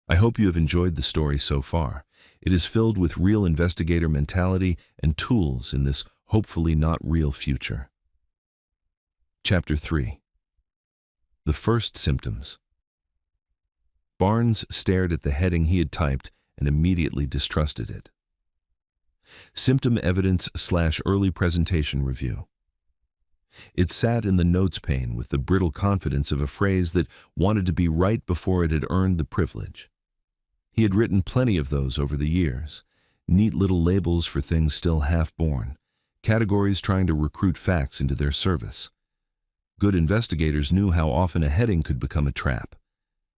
I hope you have enjoyed the story so far. It is filled with real investigator mentality and tools in this hopefully not real future. Chapter 3. The First Symptoms. Barnes stared at the heading he had typed and immediately distrusted it. Symptom Evidence/Early Presentation Review. It sat in the notes pane with the brittle confidence of a phrase that wanted to be right before it had earned the privilege. He had written plenty of those over the years, neat little labels for things still half-born, categories trying to recruit facts into their service. Good investigators knew how often a heading could become a trap.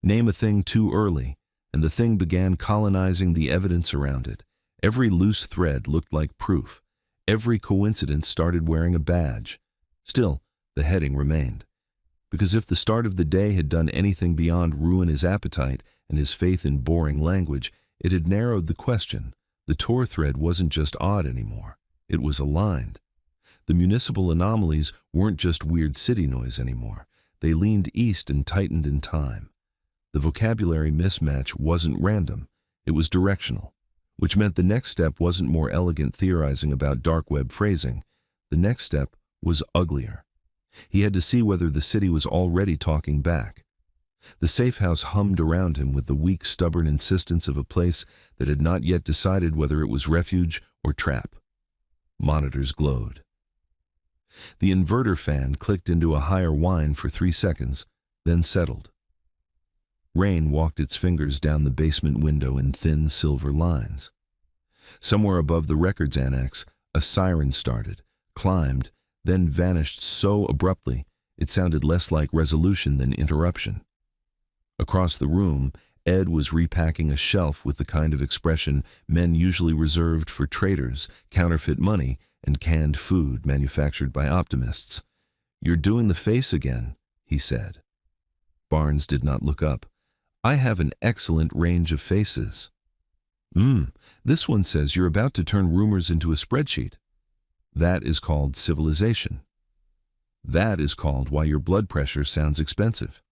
Name a thing too early, and the thing began colonizing the evidence around it. Every loose thread looked like proof. Every coincidence started wearing a badge. Still, the heading remained. Because if the start of the day had done anything beyond ruin his appetite and his faith in boring language, it had narrowed the question. The Tor thread wasn't just odd anymore. It was aligned. The municipal anomalies weren't just weird city noise anymore. They leaned east and tightened in time. The vocabulary mismatch wasn't random. It was directional, which meant the next step wasn't more elegant theorizing about dark web phrasing. The next step was uglier. He had to see whether the city was already talking back. The safehouse hummed around him with the weak, stubborn insistence of a place that had not yet decided whether it was refuge or trap. Monitors glowed. The inverter fan clicked into a higher whine for 3 seconds, then settled. Rain walked its fingers down the basement window in thin silver lines. Somewhere above the records annex, a siren started, climbed, then vanished so abruptly it sounded less like resolution than interruption. Across the room, Ed was repacking a shelf with the kind of expression men usually reserved for traders, counterfeit money, and canned food manufactured by optimists. "You're doing the face again," he said. Barnes did not look up. "I have an excellent range of faces." This one says you're about to turn rumors into a spreadsheet." "That is called civilization." "That is called why your blood pressure sounds expensive."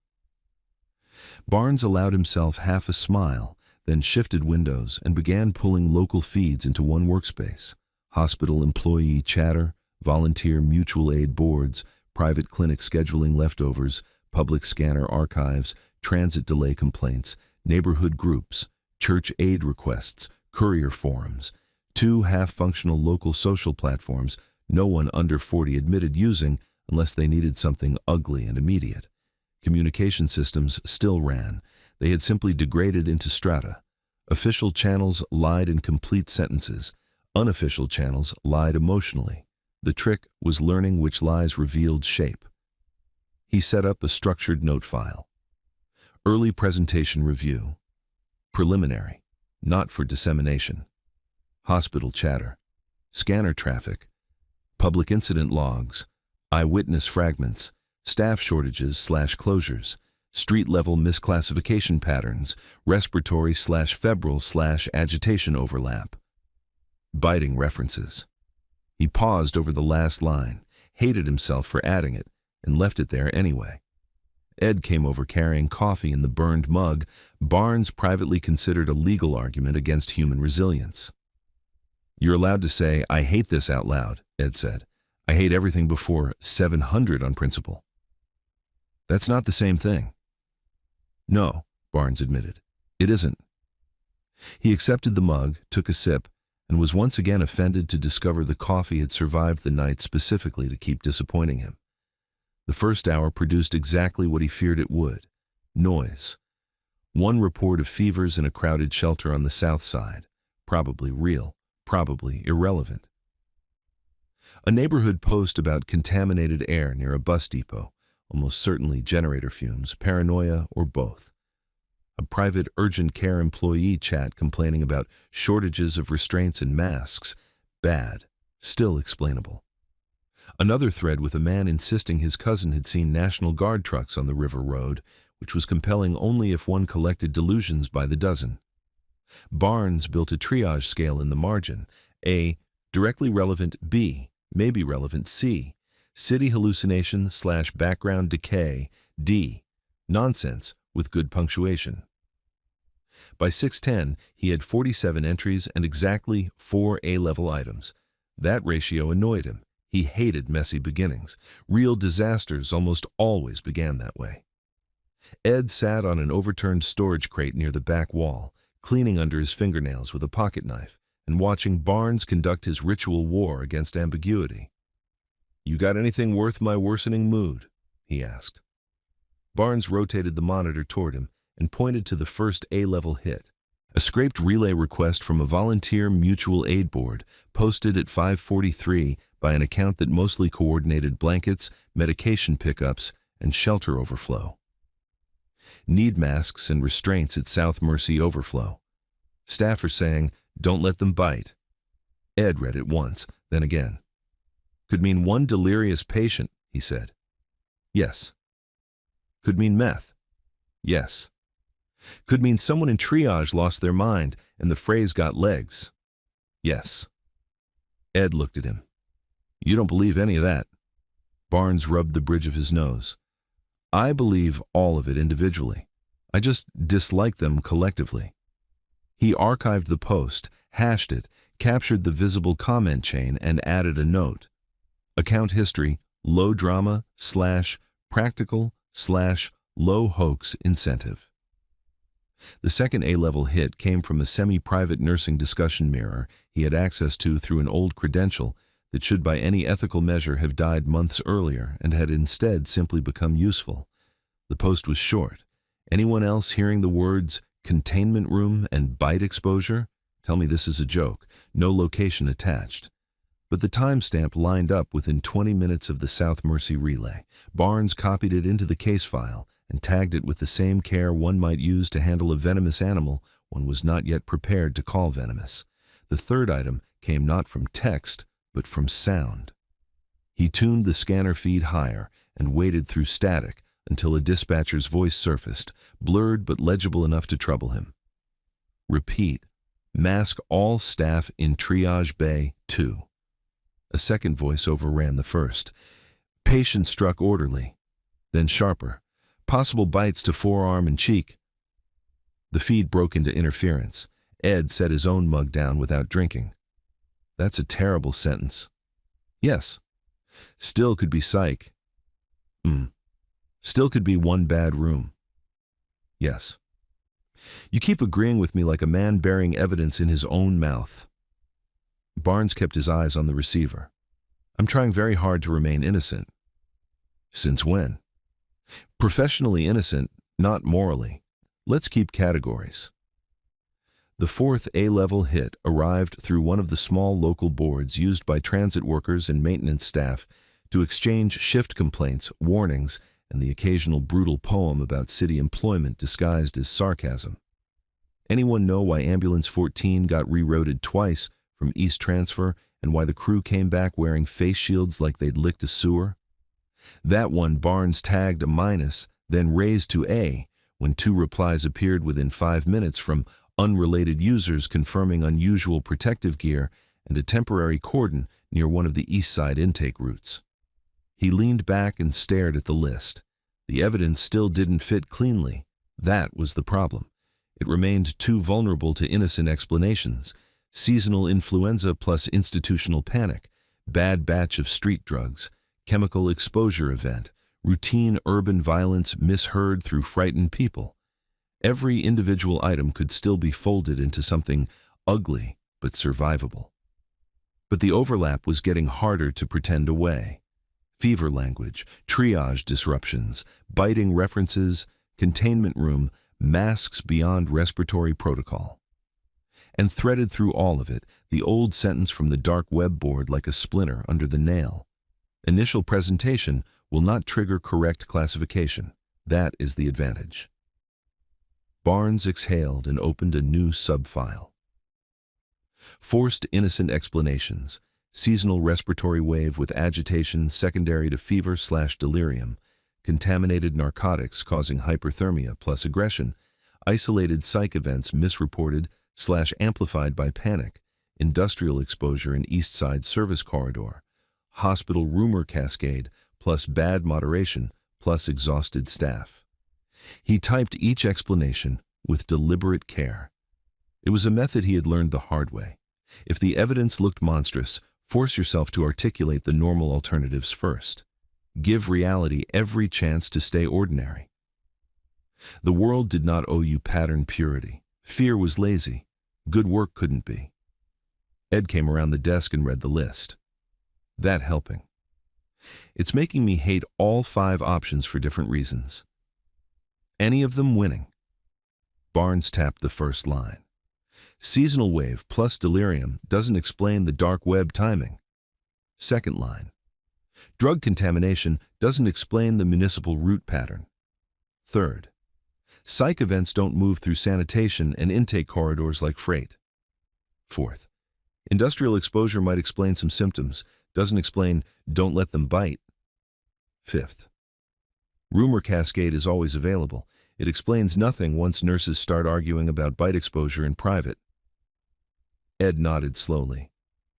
Barnes allowed himself half a smile, then shifted windows and began pulling local feeds into one workspace. Hospital employee chatter, volunteer mutual aid boards, private clinic scheduling leftovers, public scanner archives, transit delay complaints, neighborhood groups, church aid requests, courier forums, 2 half-functional local social platforms no one under 40 admitted using unless they needed something ugly and immediate. Communication systems still ran. They had simply degraded into strata. Official channels lied in complete sentences. Unofficial channels lied emotionally. The trick was learning which lies revealed shape. He set up a structured note file. Early presentation review. Preliminary, not for dissemination. Hospital chatter. Scanner traffic. Public incident logs. Eyewitness fragments. Staff shortages/closures. Street-level misclassification patterns. Respiratory/febrile/agitation overlap. Biting references. He paused over the last line, hated himself for adding it, and left it there anyway. Ed came over carrying coffee in the burned mug. Barnes privately considered a legal argument against human resilience. "You're allowed to say, 'I hate this' out loud," Ed said. "I hate everything before 700 on principle." "That's not the same thing." "No," Barnes admitted. "It isn't." He accepted the mug, took a sip, and was once again offended to discover the coffee had survived the night specifically to keep disappointing him. The first hour produced exactly what he feared it would: noise. One report of fevers in a crowded shelter on the south side. Probably real, probably irrelevant. A neighborhood post about contaminated air near a bus depot, almost certainly generator fumes, paranoia, or both. A private urgent care employee chat complaining about shortages of restraints and masks. Bad, still explainable. Another thread with a man insisting his cousin had seen National Guard trucks on the River Road, which was compelling only if one collected delusions by the dozen. Barnes built a triage scale in the margin. A, directly relevant; B, maybe relevant; C, city hallucination/background decay; D, nonsense with good punctuation. By 6:10, he had 47 entries and exactly 4 A-level items. That ratio annoyed him. He hated messy beginnings. Real disasters almost always began that way. Ed sat on an overturned storage crate near the back wall, cleaning under his fingernails with a pocket knife and watching Barnes conduct his ritual war against ambiguity. "You got anything worth my worsening mood?" he asked. Barnes rotated the monitor toward him and pointed to the first A-level hit. A scraped relay request from a volunteer mutual aid board posted at 5:43 by an account that mostly coordinated blankets, medication pickups, and shelter overflow. Need masks and restraints at South Mercy overflow. Staff are saying, "Don't let them bite." Ed read it once, then again. Could mean one delirious patient, he said. Yes. Could mean meth. Yes. Could mean someone in triage lost their mind and the phrase got legs. Yes. Ed looked at him. "You don't believe any of that." Barnes rubbed the bridge of his nose. "I believe all of it individually. I just dislike them collectively." He archived the post, hashed it, captured the visible comment chain, and added a note. Account history, low drama / practical / low hoax incentive. The second A-level hit came from a semi-private nursing discussion mirror he had access to through an old credential that should by any ethical measure have died months earlier and had instead simply become useful. The post was short. Anyone else hearing the words containment room and bite exposure? Tell me this is a joke. No location attached. But the timestamp lined up within 20 minutes of the South Mercy relay. Barnes copied it into the case file and tagged it with the same care one might use to handle a venomous animal one was not yet prepared to call venomous. The third item came not from text, but from sound. He tuned the scanner feed higher and waded through static until a dispatcher's voice surfaced, blurred but legible enough to trouble him. "Repeat. Mask all staff in Triage Bay 2. A second voice overran the first. "Patient struck orderly." Then sharper. "Possible bites to forearm and cheek." The feed broke into interference. Ed set his own mug down without drinking. "That's a terrible sentence." "Yes." "Still could be psych." "Still could be one bad room." "Yes." "You keep agreeing with me like a man bearing evidence in his own mouth." Barnes kept his eyes on the receiver. "I'm trying very hard to remain innocent." "Since when?" "Professionally innocent, not morally. Let's keep categories." The fourth A-level hit arrived through one of the small local boards used by transit workers and maintenance staff to exchange shift complaints, warnings, and the occasional brutal poem about city employment disguised as sarcasm. Anyone know why Ambulance 14 got rerouted twice from East Transfer and why the crew came back wearing face shields like they'd licked a sewer? That one Barnes tagged a minus, then raised to A, when 2 replies appeared within 5 minutes from unrelated users confirming unusual protective gear and a temporary cordon near one of the east side intake routes. He leaned back and stared at the list. The evidence still didn't fit cleanly. That was the problem. It remained too vulnerable to innocent explanations. Seasonal influenza plus institutional panic, bad batch of street drugs, chemical exposure event, routine urban violence misheard through frightened people. Every individual item could still be folded into something ugly but survivable. But the overlap was getting harder to pretend away. Fever language, triage disruptions, biting references, containment room, masks beyond respiratory protocol. And threaded through all of it, the old sentence from the dark web board like a splinter under the nail. Initial presentation will not trigger correct classification. That is the advantage. Barnes exhaled and opened a new subfile. Forced innocent explanations. Seasonal respiratory wave with agitation secondary to fever/delirium. Contaminated narcotics causing hyperthermia plus aggression. Isolated psych events misreported/amplified by panic. Industrial exposure in East Side service corridor. Hospital rumor cascade plus bad moderation plus exhausted staff. He typed each explanation, with deliberate care. It was a method he had learned the hard way. If the evidence looked monstrous, force yourself to articulate the normal alternatives first. Give reality every chance to stay ordinary. The world did not owe you pattern purity. Fear was lazy. Good work couldn't be. Ed came around the desk and read the list. That helping. It's making me hate all 5 options for different reasons. Any of them winning. Barnes tapped the first line. Seasonal wave plus delirium doesn't explain the dark web timing. Second line. Drug contamination doesn't explain the municipal route pattern. Third. Psych events don't move through sanitation and intake corridors like freight. Fourth. Industrial exposure might explain some symptoms, doesn't explain don't let them bite. Fifth. Rumor cascade is always available. It explains nothing once nurses start arguing about bite exposure in private. Ed nodded slowly.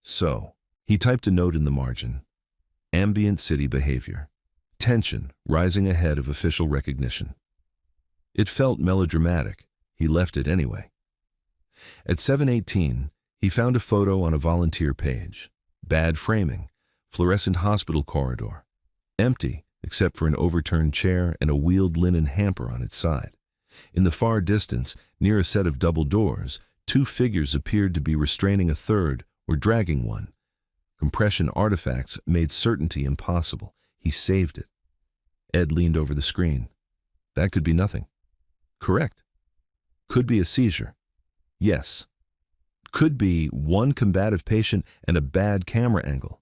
So, he typed a note in the margin. Ambient city behavior. Tension rising ahead of official recognition. It felt melodramatic. He left it anyway. At 7:18, he found a photo on a volunteer page. Bad framing. Fluorescent hospital corridor. Empty, except for an overturned chair and a wheeled linen hamper on its side. In the far distance, near a set of double doors, 2 figures appeared to be restraining a third or dragging one. Compression artifacts made certainty impossible. He saved it. Ed leaned over the screen. That could be nothing. Correct. Could be a seizure. Yes. Could be one combative patient and a bad camera angle.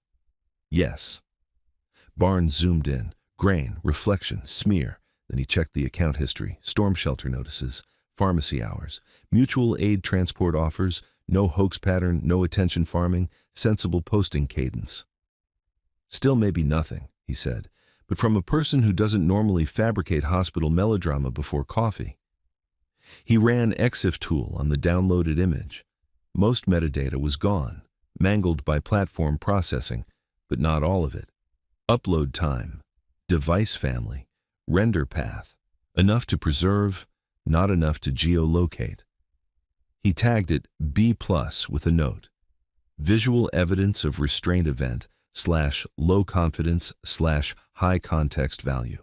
Yes. Barnes zoomed in. Grain, reflection, smear. Then he checked the account history, storm shelter notices, pharmacy hours, mutual aid transport offers, no hoax pattern, no attention farming, sensible posting cadence. Still maybe nothing, he said, but from a person who doesn't normally fabricate hospital melodrama before coffee. He ran EXIF tool on the downloaded image. Most metadata was gone, mangled by platform processing, but not all of it. Upload time, device family, render path, enough to preserve, not enough to geolocate. He tagged it B+ with a note. Visual evidence of restraint event / low confidence / high context value.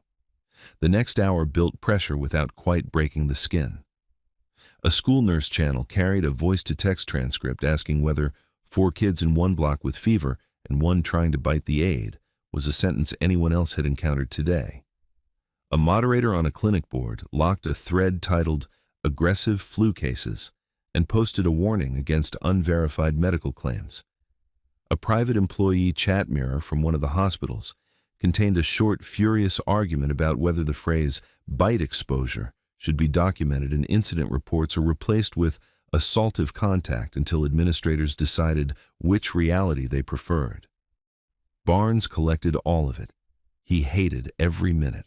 The next hour built pressure without quite breaking the skin. A school nurse channel carried a voice-to-text transcript asking whether 4 kids in one block with fever and 1 trying to bite the aid was a sentence anyone else had encountered today. A moderator on a clinic board locked a thread titled Aggressive Flu Cases and posted a warning against unverified medical claims. A private employee chat mirror from one of the hospitals contained a short, furious argument about whether the phrase bite exposure should be documented in incident reports or replaced with assaultive contact until administrators decided which reality they preferred. Barnes collected all of it. He hated every minute.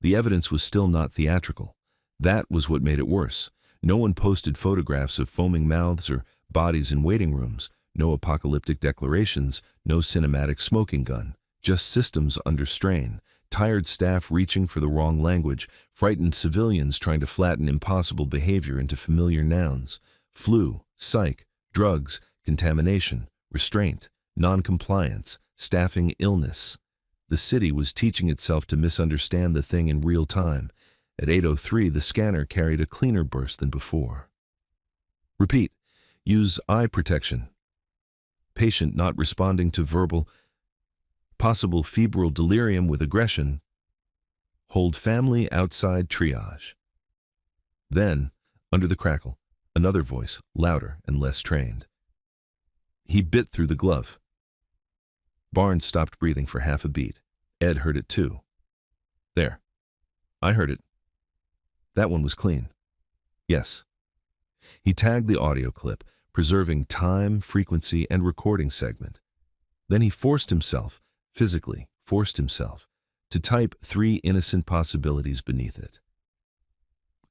The evidence was still not theatrical. That was what made it worse. No one posted photographs of foaming mouths or bodies in waiting rooms, no apocalyptic declarations, no cinematic smoking gun, just systems under strain, tired staff reaching for the wrong language, frightened civilians trying to flatten impossible behavior into familiar nouns. Flu, psych, drugs, contamination, restraint, non-compliance, staffing illness. The city was teaching itself to misunderstand the thing in real time. At 8:03, the scanner carried a cleaner burst than before. Repeat. Use eye protection. Patient not responding to verbal. Possible febrile delirium with aggression. Hold family outside triage. Then, under the crackle, another voice, louder and less trained. He bit through the glove. Barnes stopped breathing for half a beat. Ed heard it too. There. I heard it. That one was clean. Yes. He tagged the audio clip, preserving time, frequency, and recording segment. Then he forced himself, physically forced himself, to type 3 innocent possibilities beneath it.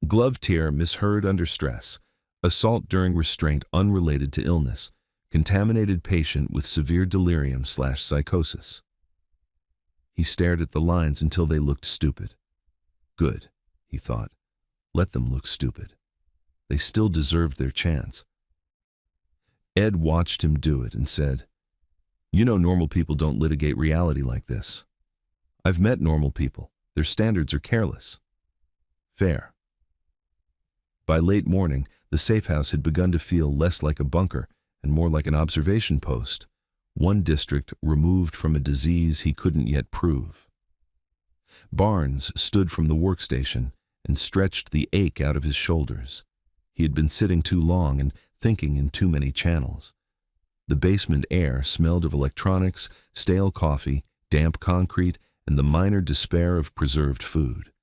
Glove tear misheard under stress, assault during restraint unrelated to illness, contaminated patient with severe delirium / psychosis. He stared at the lines until they looked stupid. Good, he thought. Let them look stupid. They still deserved their chance. Ed watched him do it and said, "You know normal people don't litigate reality like this. I've met normal people. Their standards are careless. Fair." By late morning, the safehouse had begun to feel less like a bunker and more like an observation post, one district removed from a disease he couldn't yet prove. Barnes stood from the workstation and stretched the ache out of his shoulders. He had been sitting too long and thinking in too many channels. The basement air smelled of electronics, stale coffee, damp concrete, and the minor despair of preserved food.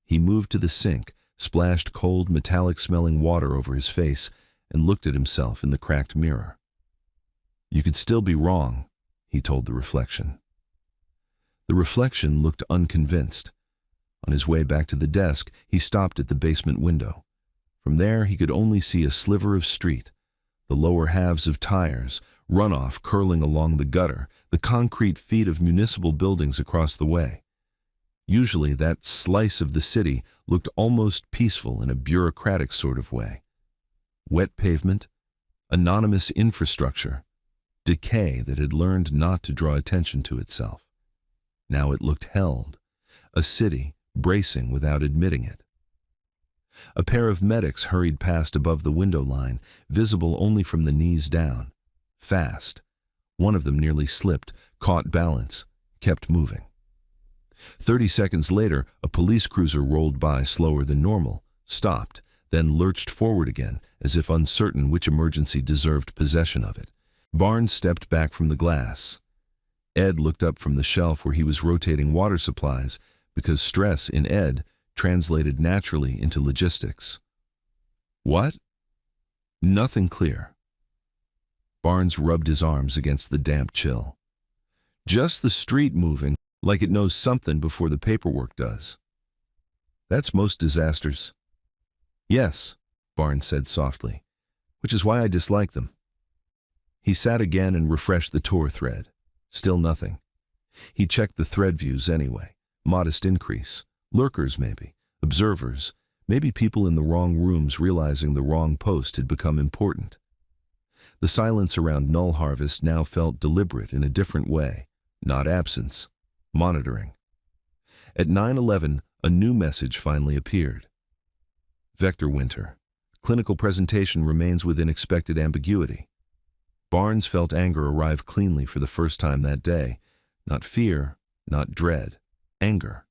He moved to the sink, splashed cold, metallic-smelling water over his face, and looked at himself in the cracked mirror. "You could still be wrong," he told the reflection. The reflection looked unconvinced. On his way back to the desk, he stopped at the basement window. From there, he could only see a sliver of street, the lower halves of tires, runoff curling along the gutter, the concrete feet of municipal buildings across the way. Usually, that slice of the city looked almost peaceful in a bureaucratic sort of way. Wet pavement, anonymous infrastructure, decay that had learned not to draw attention to itself. Now it looked held, a city bracing without admitting it. A pair of medics hurried past above the window line, visible only from the knees down. Fast. One of them nearly slipped, caught balance, kept moving. 30 seconds later, a police cruiser rolled by slower than normal, stopped, then lurched forward again, as if uncertain which emergency deserved possession of it. Barnes stepped back from the glass. Ed looked up from the shelf where he was rotating water supplies, because stress in Ed translated naturally into logistics. "What?" "Nothing clear." Barnes rubbed his arms against the damp chill. "Just the street moving, like it knows something before the paperwork does." "That's most disasters." "Yes," Barnes said softly, "which is why I dislike them." He sat again and refreshed the Tor thread. Still nothing. He checked the thread views anyway. Modest increase. Lurkers maybe. Observers. Maybe people in the wrong rooms realizing the wrong post had become important. The silence around Null Harvest now felt deliberate in a different way. Not absence. Monitoring. At 9:11, a new message finally appeared. Vector Winter. Clinical presentation remains within expected ambiguity. Barnes felt anger arrive cleanly for the first time that day. Not fear, not dread. Anger.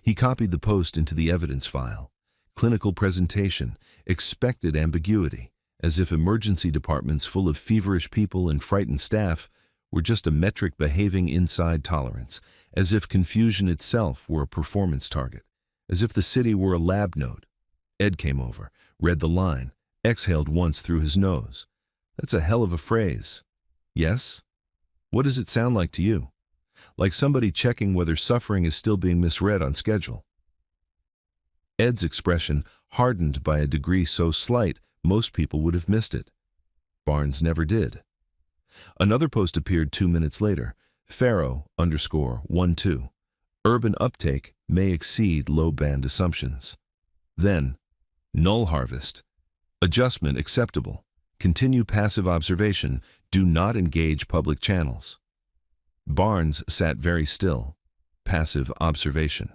He copied the post into the evidence file. Clinical presentation. Expected ambiguity. As if emergency departments full of feverish people and frightened staff were just a metric behaving inside tolerance. As if confusion itself were a performance target. As if the city were a lab note. Ed came over, read the line, exhaled once through his nose. "That's a hell of a phrase." "Yes? What does it sound like to you?" "Like somebody checking whether suffering is still being misread on schedule." Ed's expression hardened by a degree so slight most people would have missed it. Barnes never did. Another post appeared 2 minutes later. Pharaoh_12. Urban uptake may exceed low-band assumptions. Then, Null Harvest. Adjustment acceptable. Continue passive observation. Do not engage public channels. Barnes sat very still. Passive observation.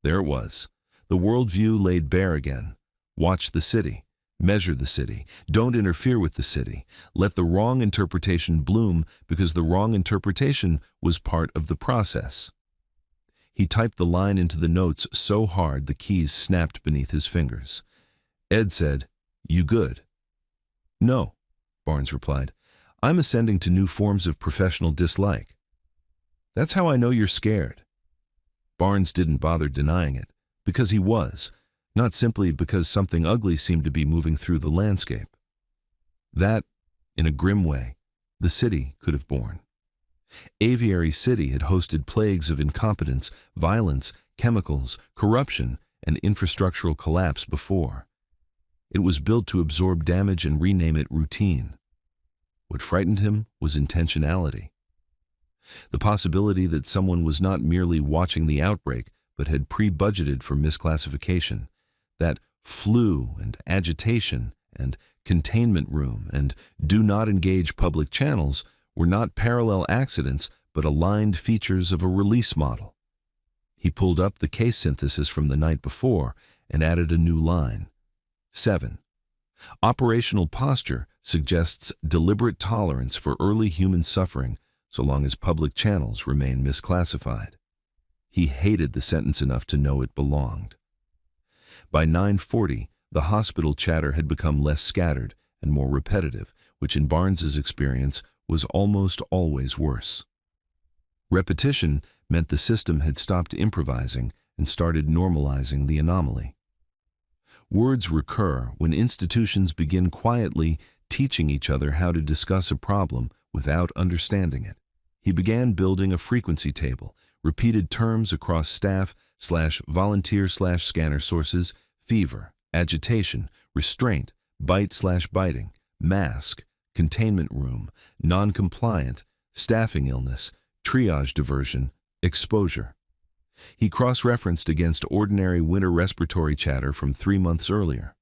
There it was. The worldview laid bare again. Watch the city. Measure the city. Don't interfere with the city. Let the wrong interpretation bloom because the wrong interpretation was part of the process. He typed the line into the notes so hard the keys snapped beneath his fingers. Ed said, "You good?" "No," Barnes replied. "I'm ascending to new forms of professional dislike." "That's how I know you're scared." Barnes didn't bother denying it, because he was, not simply because something ugly seemed to be moving through the landscape. That, in a grim way, the city could have borne. Aviary City had hosted plagues of incompetence, violence, chemicals, corruption, and infrastructural collapse before. It was built to absorb damage and rename it routine. What frightened him was intentionality. The possibility that someone was not merely watching the outbreak, but had pre-budgeted for misclassification, that Flu and agitation and containment room and do not engage public channels were not parallel accidents but aligned features of a release model. He pulled up the case synthesis from the night before and added a new line. 7. Operational posture suggests deliberate tolerance for early human suffering so long as public channels remain misclassified. He hated the sentence enough to know it belonged. By 9:40, the hospital chatter had become less scattered and more repetitive, which in Barnes's experience was almost always worse. Repetition meant the system had stopped improvising and started normalizing the anomaly. Words recur when institutions begin quietly teaching each other how to discuss a problem without understanding it. He began building a frequency table, repeated terms across staff/volunteer/scanner sources: fever, agitation, restraint, bite/biting, mask, containment room, non-compliant, staffing illness, triage diversion, exposure. He cross-referenced against ordinary winter respiratory chatter from 3 months earlier.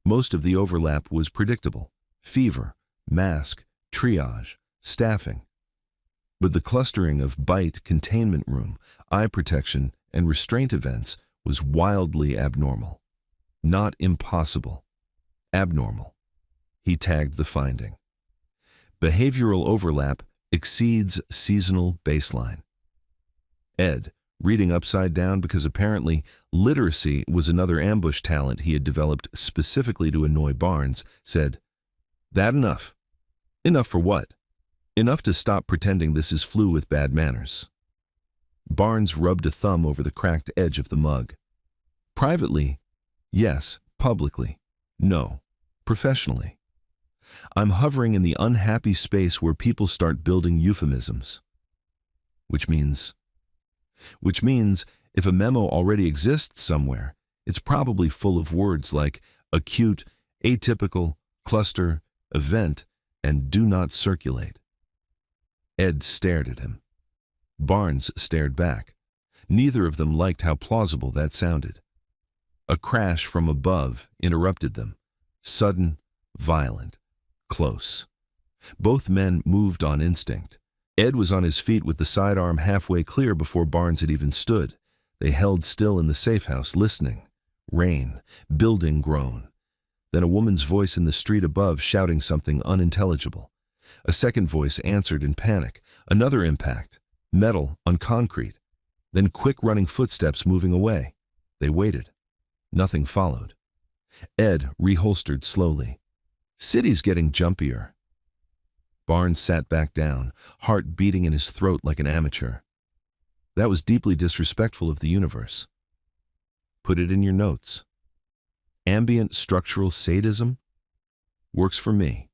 Most of the overlap was predictable: fever, mask, triage, staffing. But the clustering of bite, containment room, eye protection, and restraint events was wildly abnormal. Not impossible. Abnormal. He tagged the finding. Behavioral overlap exceeds seasonal baseline. Ed, reading upside down because apparently literacy was another ambush talent he had developed specifically to annoy Barnes, said, "That enough?" "Enough for what?" "Enough to stop pretending this is flu with bad manners." Barnes rubbed a thumb over the cracked edge of the mug. "Privately, yes. Publicly, no. Professionally. I'm hovering in the unhappy space where people start building euphemisms." Which means if a memo already exists somewhere, it's probably full of words like acute, atypical, cluster, event, and do not circulate. Ed stared at him. Barnes stared back. Neither of them liked how plausible that sounded. A crash from above interrupted them. Sudden, violent, close. Both men moved on instinct. Ed was on his feet with the sidearm halfway clear before Barnes had even stood. They held still in the safehouse, listening. Rain, building groan. Then a woman's voice in the street above shouting something unintelligible. A second voice answered in panic. Another impact. Metal on concrete. Then quick running footsteps moving away. They waited. Nothing followed. Ed reholstered slowly. "City's getting jumpier." Barnes sat back down, heart beating in his throat like an amateur. That was deeply disrespectful of the universe. Put it in your notes. Ambient structural sadism? Works for me.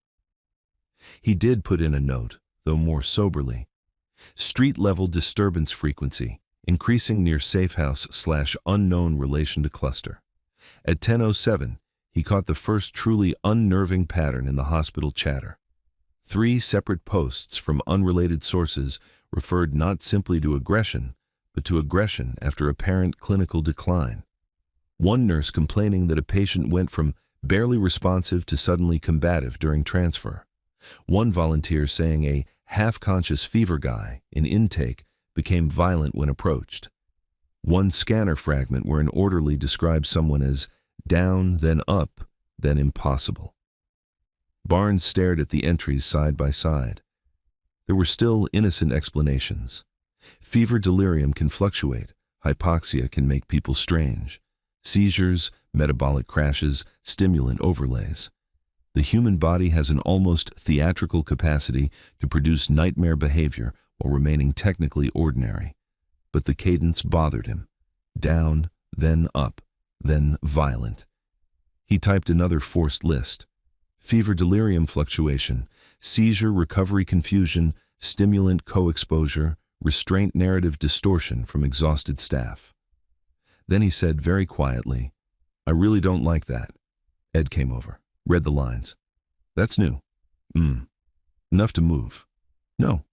He did put in a note, though more soberly. Street-level disturbance frequency, increasing near safehouse/unknown relation to cluster. At 10:07, he caught the first truly unnerving pattern in the hospital chatter. 3 separate posts from unrelated sources referred not simply to aggression, but to aggression after apparent clinical decline. One nurse complaining that a patient went from barely responsive to suddenly combative during transfer. One volunteer saying a half-conscious fever guy in intake became violent when approached. One scanner fragment where an orderly described someone as down, then up, then impossible. Barnes stared at the entries side by side. There were still innocent explanations. Fever delirium can fluctuate. Hypoxia can make people strange. Seizures, metabolic crashes, stimulant overlays. The human body has an almost theatrical capacity to produce nightmare behavior while remaining technically ordinary. But the cadence bothered him. Down, then up, then violent. He typed another forced list. Fever delirium fluctuation, seizure recovery confusion, stimulant co-exposure, restraint narrative distortion from exhausted staff. Then he said very quietly, "I really don't like that." Ed came over, read the lines. "That's new." Enough to move." "No."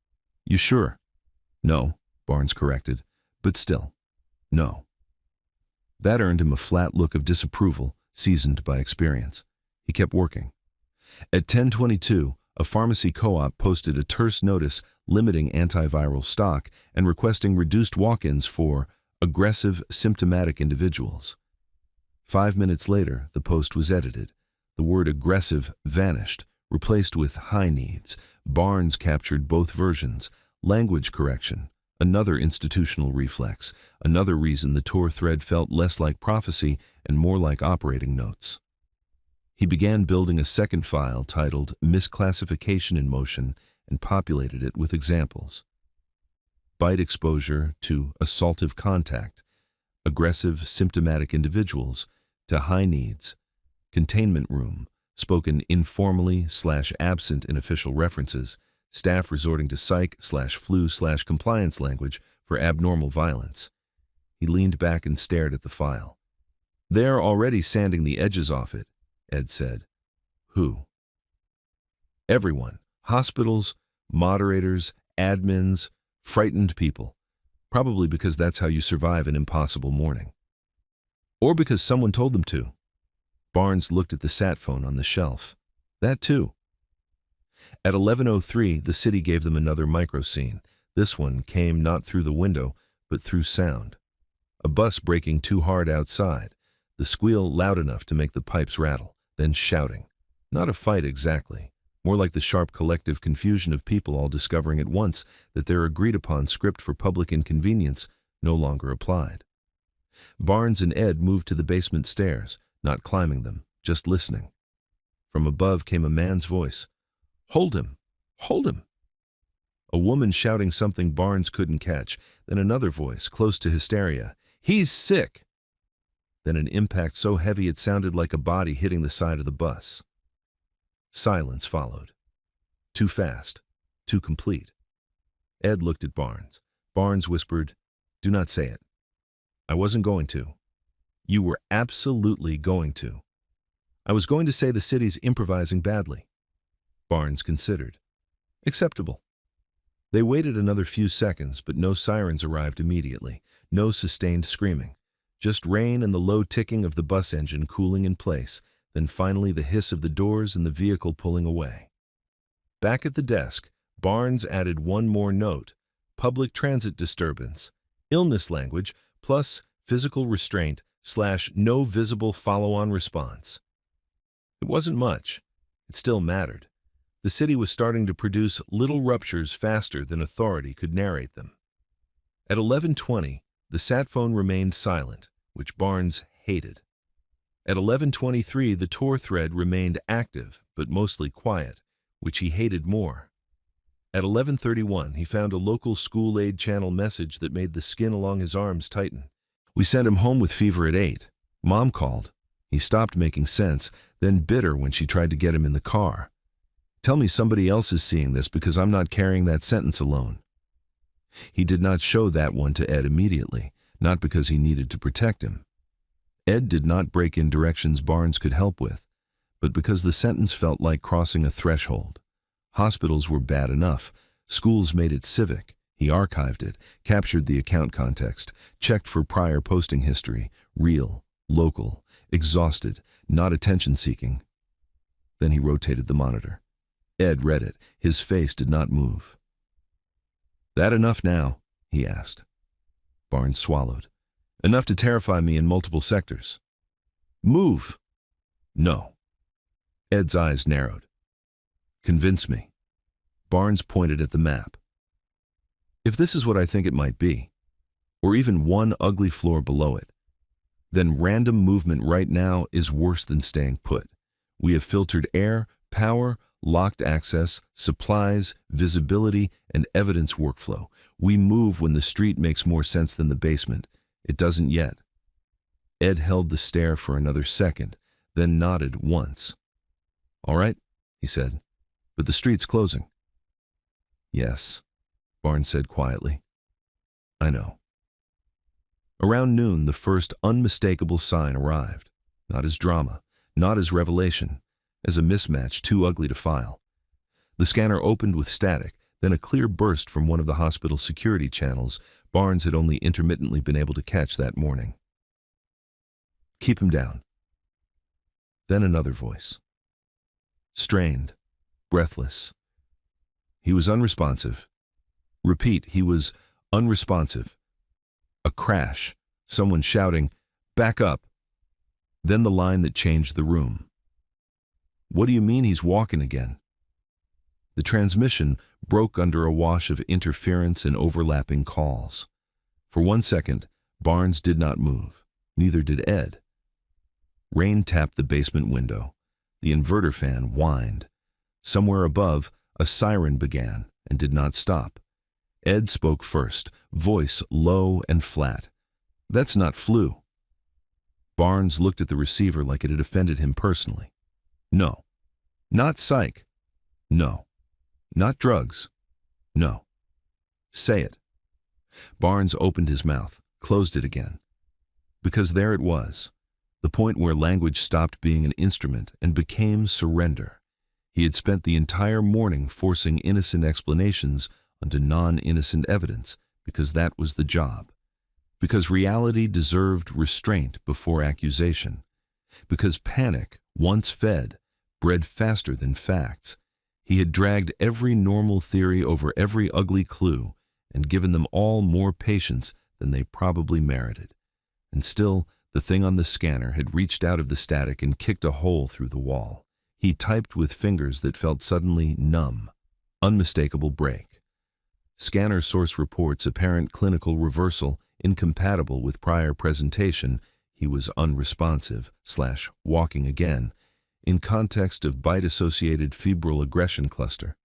"You sure?" "No," Barnes corrected, "but still, no." That earned him a flat look of disapproval, seasoned by experience. He kept working. At 10:22, a pharmacy co-op posted a terse notice limiting antiviral stock and requesting reduced walk-ins for aggressive, symptomatic individuals. 5 minutes later, the post was edited. The word aggressive vanished, replaced with high needs. Barnes captured both versions. Language correction, another institutional reflex, another reason the Tor thread felt less like prophecy and more like operating notes. He began building a second file titled Misclassification in Motion and populated it with examples. Bite exposure to assaultive contact, aggressive symptomatic individuals to high needs, containment room, spoken informally/absent in official references, staff resorting to psych/flu/compliance language for abnormal violence. He leaned back and stared at the file. "They're already sanding the edges off it," Ed said. "Who?" "Everyone. Hospitals, moderators, admins, frightened people. Probably because that's how you survive an impossible morning. Or because someone told them to." Barnes looked at the sat phone on the shelf. "That too." At 11:03, the city gave them another micro-scene. This one came not through the window, but through sound. A bus braking too hard outside, the squeal loud enough to make the pipes rattle, then shouting. Not a fight exactly, more like the sharp collective confusion of people all discovering at once that their agreed-upon script for public inconvenience no longer applied. Barnes and Ed moved to the basement stairs, not climbing them, just listening. From above came a man's voice. "Hold him! Hold him!" A woman shouting something Barnes couldn't catch, then another voice, close to hysteria. "He's sick!" Then an impact so heavy it sounded like a body hitting the side of the bus. Silence followed. Too fast, too complete. Ed looked at Barnes. Barnes whispered, "Do not say it." "I wasn't going to." "You were absolutely going to." "I was going to say the city's improvising badly." Barnes considered. "Acceptable." They waited another few seconds, but no sirens arrived immediately. No sustained screaming. Just rain and the low ticking of the bus engine cooling in place, then finally the hiss of the doors and the vehicle pulling away. Back at the desk, Barnes added one more note: public transit disturbance, illness language, plus physical restraint / no visible follow-on response. It wasn't much. It still mattered. The city was starting to produce little ruptures faster than authority could narrate them. At 11:20, the sat phone remained silent, which Barnes hated. At 11:23, the Tor thread remained active, but mostly quiet, which he hated more. At 11:31, he found a local school-aid channel message that made the skin along his arms tighten. "We sent him home with fever at 8. Mom called." He stopped making sense, then bitter when she tried to get him in the car. "Tell me somebody else is seeing this because I'm not carrying that sentence alone." He did not show that one to Ed immediately, not because he needed to protect him. Ed did not break in directions Barnes could help with, but because the sentence felt like crossing a threshold. Hospitals were bad enough. Schools made it civic. He archived it, captured the account context, checked for prior posting history, real, local, exhausted, not attention-seeking. Then he rotated the monitor. Ed read it. His face did not move. "That enough now?" he asked. Barnes swallowed. "Enough to terrify me in multiple sectors." "Move." "No." Ed's eyes narrowed. "Convince me." Barnes pointed at the map. "If this is what I think it might be, or even one ugly floor below it, then random movement right now is worse than staying put. We have filtered air, power, locked access, supplies, visibility, and evidence workflow. We move when the street makes more sense than the basement. It doesn't yet." Ed held the stare for another second, then nodded once. "All right," he said, "but the street's closing." "Yes," Barnes said quietly. "I know." Around noon, the first unmistakable sign arrived. Not as drama, not as revelation, as a mismatch too ugly to file. The scanner opened with static, then a clear burst from one of the hospital security channels Barnes had only intermittently been able to catch that morning. "Keep him down." Then another voice. Strained, breathless. He was unresponsive. Repeat, he was unresponsive. A crash, someone shouting, "Back up!" Then the line that changed the room. "What do you mean he's walking again?" The transmission broke under a wash of interference and overlapping calls. For 1 second, Barnes did not move. Neither did Ed. Rain tapped the basement window. The inverter fan whined. Somewhere above, a siren began and did not stop. Ed spoke first, voice low and flat. "That's not flu." Barnes looked at the receiver like it had offended him personally. "No." "Not psych." "No." "Not drugs." "No." "Say it." Barnes opened his mouth, closed it again. Because there it was, the point where language stopped being an instrument and became surrender. He had spent the entire morning forcing innocent explanations onto non-innocent evidence because that was the job. Because reality deserved restraint before accusation. Because panic, once fed, bred faster than facts. He had dragged every normal theory over every ugly clue and given them all more patience than they probably merited. And still, the thing on the scanner had reached out of the static and kicked a hole through the wall. He typed with fingers that felt suddenly numb. Unmistakable break. Scanner source reports apparent clinical reversal incompatible with prior presentation. He was unresponsive / walking again in context of bite-associated febrile aggression cluster.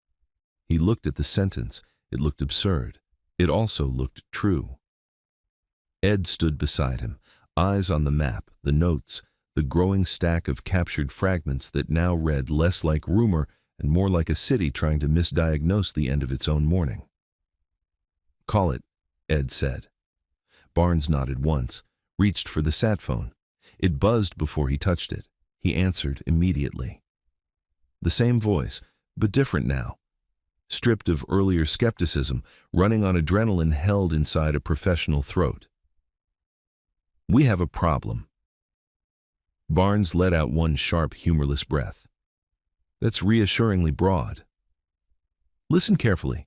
He looked at the sentence. It looked absurd. It also looked true. Ed stood beside him, eyes on the map, the notes, the growing stack of captured fragments that now read less like rumor and more like a city trying to misdiagnose the end of its own morning. "Call it," Ed said. Barnes nodded once, reached for the sat phone. It buzzed before he touched it. He answered immediately. The same voice, but different now. Stripped of earlier skepticism, running on adrenaline held inside a professional throat. "We have a problem." Barnes let out one sharp, humorless breath. "That's reassuringly broad." "Listen carefully.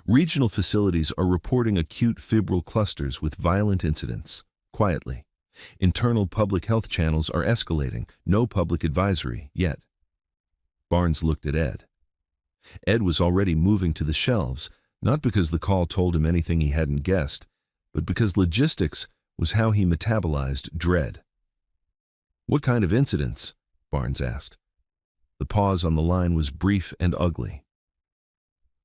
Regional facilities are reporting acute febrile clusters with violent incidents, quietly. Internal public health channels are escalating, no public advisory yet." Barnes looked at Ed. Ed was already moving to the shelves, not because the call told him anything he hadn't guessed, but because logistics was how he metabolized dread. "What kind of incidents?" Barnes asked. The pause on the line was brief and ugly.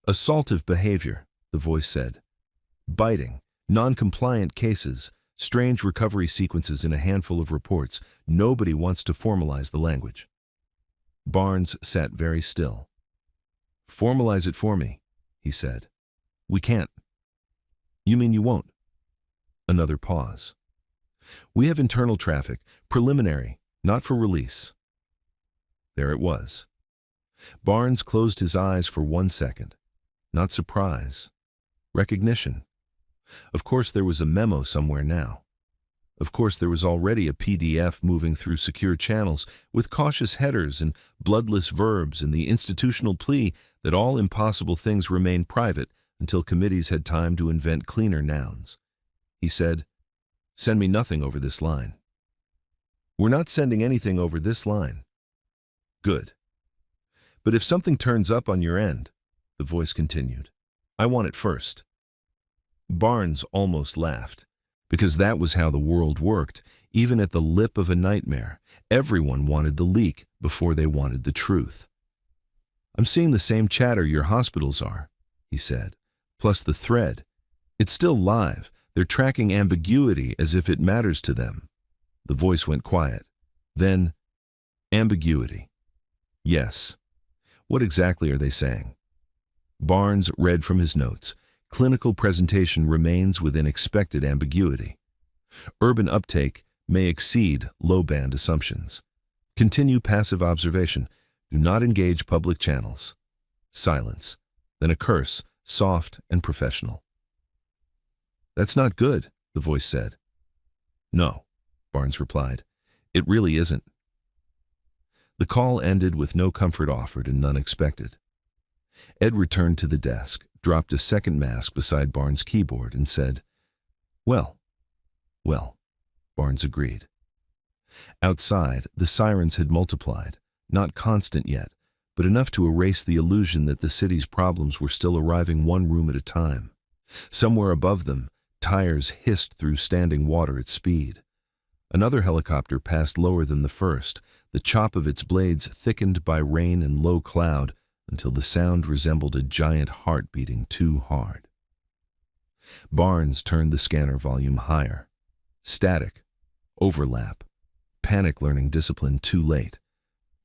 "Assaultive behavior," the voice said. "Biting, non-compliant cases, strange recovery sequences in a handful of reports. Nobody wants to formalize the language." Barnes sat very still. "Formalize it for me," he said. "We can't." "You mean you won't?" Another pause. "We have internal traffic, preliminary, not for release." There it was. Barnes closed his eyes for 1 second. Not surprise. Recognition. Of course there was a memo somewhere now. Of course there was already a PDF moving through secure channels with cautious headers and bloodless verbs and the institutional plea that all impossible things remain private until committees had time to invent cleaner nouns. He said, "Send me nothing over this line." "We're not sending anything over this line." "Good. But if something turns up on your end," the voice continued, "I want it first." Barnes almost laughed, because that was how the world worked, even at the lip of a nightmare. Everyone wanted the leak before they wanted the truth. "I'm seeing the same chatter your hospitals are," he said, "plus the thread. It's still live. They're tracking ambiguity as if it matters to them." The voice went quiet. Then, "Ambiguity. Yes. What exactly are they saying?" Barnes read from his notes. Clinical presentation remains within expected ambiguity. Urban uptake may exceed low-band assumptions. Continue passive observation. Do not engage public channels. Silence. Then a curse, soft and professional. "That's not good," the voice said. "No," Barnes replied. "It really isn't." The call ended with no comfort offered and none expected. Ed returned to the desk, dropped a second mask beside Barnes' keyboard, and said, "Well." Barnes agreed. Outside, the sirens had multiplied, not constant yet, but enough to erase the illusion that the city's problems were still arriving one room at a time. Somewhere above them, tires hissed through standing water at speed. Another helicopter passed lower than the first, the chop of its blades thickened by rain and low cloud until the sound resembled a giant heart beating too hard. Barnes turned the scanner volume higher. Static, overlap, panic learning discipline too late,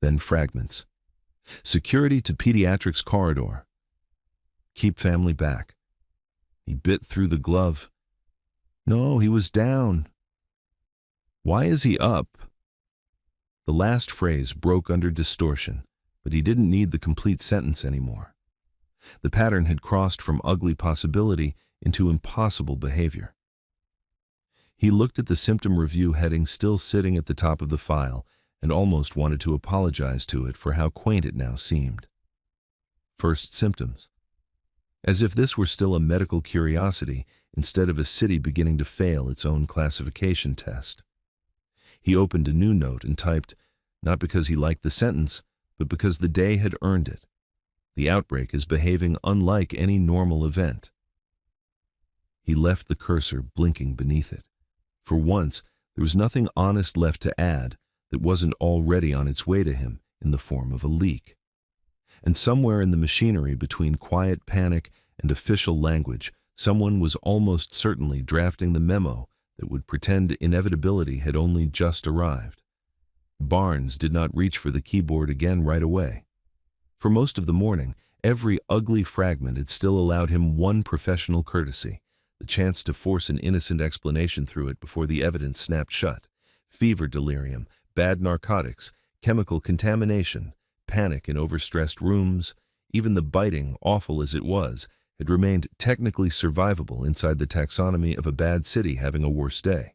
then fragments. Security to pediatrics corridor. Keep family back. He bit through the glove. No, he was down. Why is he up? The last phrase broke under distortion, but he didn't need the complete sentence anymore. The pattern had crossed from ugly possibility into impossible behavior. He looked at the symptom review heading still sitting at the top of the file and almost wanted to apologize to it for how quaint it now seemed. First symptoms. As if this were still a medical curiosity instead of a city beginning to fail its own classification test. He opened a new note and typed, not because he liked the sentence, but because the day had earned it. The outbreak is behaving unlike any normal event. He left the cursor blinking beneath it. For once, there was nothing honest left to add that wasn't already on its way to him in the form of a leak. And somewhere in the machinery between quiet panic and official language, someone was almost certainly drafting the memo that would pretend inevitability had only just arrived. Barnes did not reach for the keyboard again right away. For most of the morning, every ugly fragment had still allowed him one professional courtesy, the chance to force an innocent explanation through it before the evidence snapped shut. Fever delirium, bad narcotics, chemical contamination, panic in overstressed rooms, even the biting, awful as it was, had remained technically survivable inside the taxonomy of a bad city having a worse day.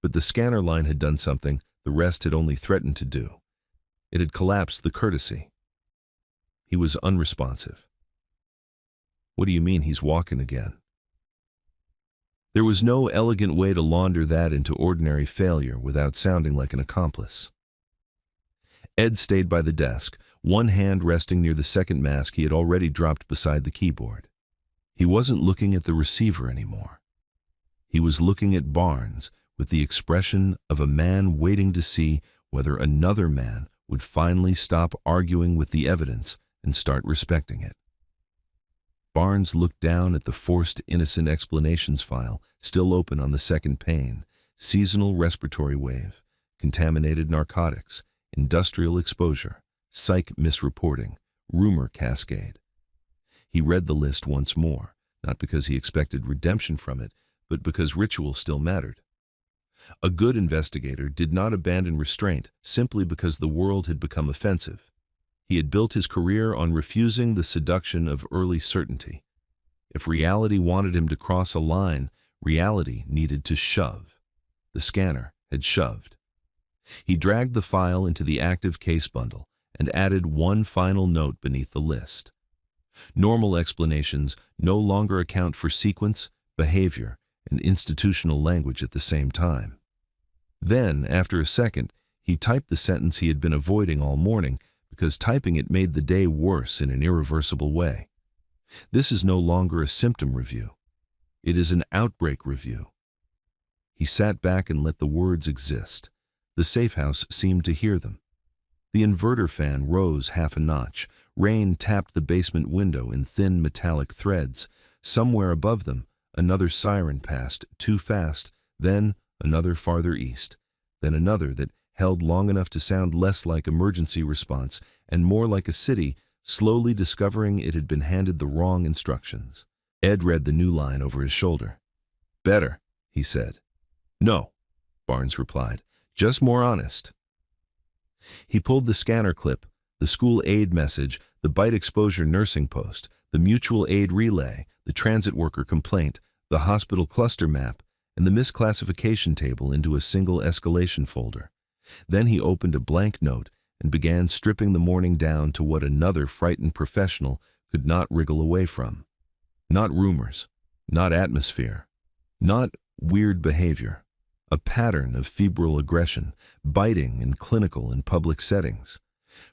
But the scanner line had done something the rest had only threatened to do. It had collapsed the courtesy. He was unresponsive. What do you mean he's walking again? There was no elegant way to launder that into ordinary failure without sounding like an accomplice. Ed stayed by the desk, one hand resting near the second mask he had already dropped beside the keyboard. He wasn't looking at the receiver anymore. He was looking at Barnes with the expression of a man waiting to see whether another man would finally stop arguing with the evidence and start respecting it. Barnes looked down at the forced innocent explanations file still open on the second pane: seasonal respiratory wave, contaminated narcotics, industrial exposure, psych misreporting, rumor cascade. He read the list once more, not because he expected redemption from it, but because ritual still mattered. A good investigator did not abandon restraint simply because the world had become offensive. He had built his career on refusing the seduction of early certainty. If reality wanted him to cross a line, reality needed to shove. The scanner had shoved. He dragged the file into the active case bundle and added one final note beneath the list. Normal explanations no longer account for sequence, behavior, and institutional language at the same time. Then, after a second, he typed the sentence he had been avoiding all morning because typing it made the day worse in an irreversible way. This is no longer a symptom review. It is an outbreak review. He sat back and let the words exist. The safehouse seemed to hear them. The inverter fan rose half a notch. Rain tapped the basement window in thin metallic threads. Somewhere above them, another siren passed, too fast, then another farther east, then another that held long enough to sound less like emergency response and more like a city slowly discovering it had been handed the wrong instructions. Ed read the new line over his shoulder. "Better," he said. "No," Barnes replied. "Just more honest." He pulled the scanner clip, the school aid message, the bite exposure nursing post, the mutual aid relay, the transit worker complaint, the hospital cluster map, and the misclassification table into a single escalation folder. Then he opened a blank note and began stripping the morning down to what another frightened professional could not wriggle away from. Not rumors, not atmosphere, not weird behavior. A pattern of febrile aggression, biting and clinical in public settings.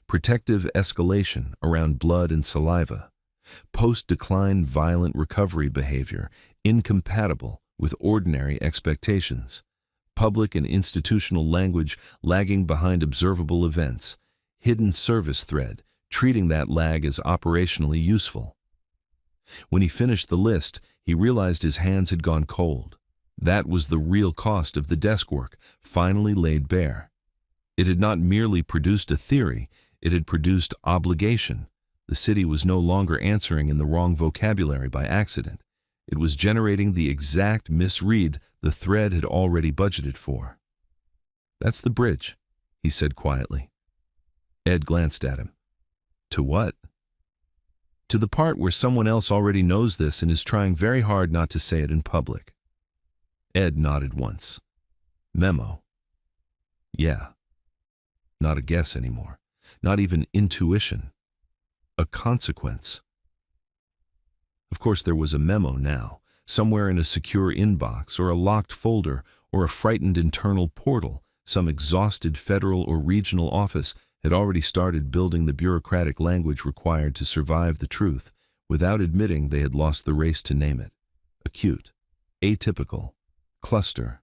Protective escalation around blood and saliva. Post-decline violent recovery behavior incompatible with ordinary expectations. Public and institutional language lagging behind observable events. Hidden service thread, treating that lag as operationally useful. When he finished the list, he realized his hands had gone cold. That was the real cost of the desk work, finally laid bare. It had not merely produced a theory, it had produced obligation. The city was no longer answering in the wrong vocabulary by accident. It was generating the exact misread the thread had already budgeted for. "That's the bridge," he said quietly. Ed glanced at him. "To what?" "To the part where someone else already knows this and is trying very hard not to say it in public." Ed nodded once. "Memo." "Yeah." Not a guess anymore. Not even intuition. A consequence. Of course, there was a memo now, somewhere in a secure inbox or a locked folder or a frightened internal portal. Some exhausted federal or regional office had already started building the bureaucratic language required to survive the truth, without admitting they had lost the race to name it. Acute, atypical, cluster,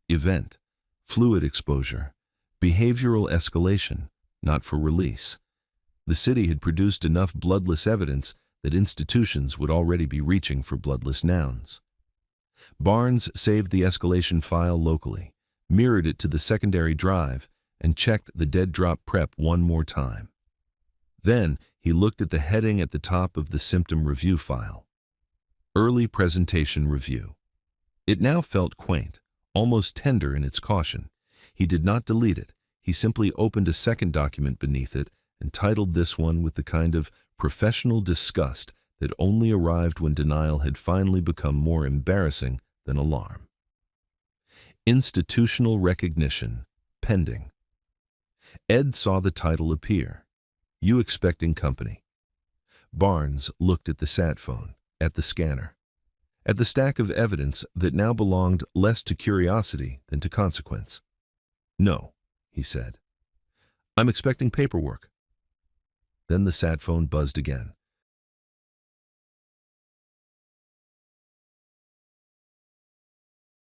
event, fluid exposure, behavioral escalation, not for release. The city had produced enough bloodless evidence that institutions would already be reaching for bloodless nouns. Barnes saved the escalation file locally, mirrored it to the secondary drive, and checked the dead drop prep one more time. Then he looked at the heading at the top of the symptom review file. Early presentation review. It now felt quaint, almost tender in its caution. He did not delete it. He simply opened a second document beneath it and titled this one with the kind of professional disgust that only arrived when denial had finally become more embarrassing than alarm. Institutional recognition, pending. Ed saw the title appear. You expecting company. Barnes looked at the sat phone, at the scanner, at the stack of evidence that now belonged less to curiosity than to consequence. "No," he said. "I'm expecting paperwork." Then the sat phone buzzed again.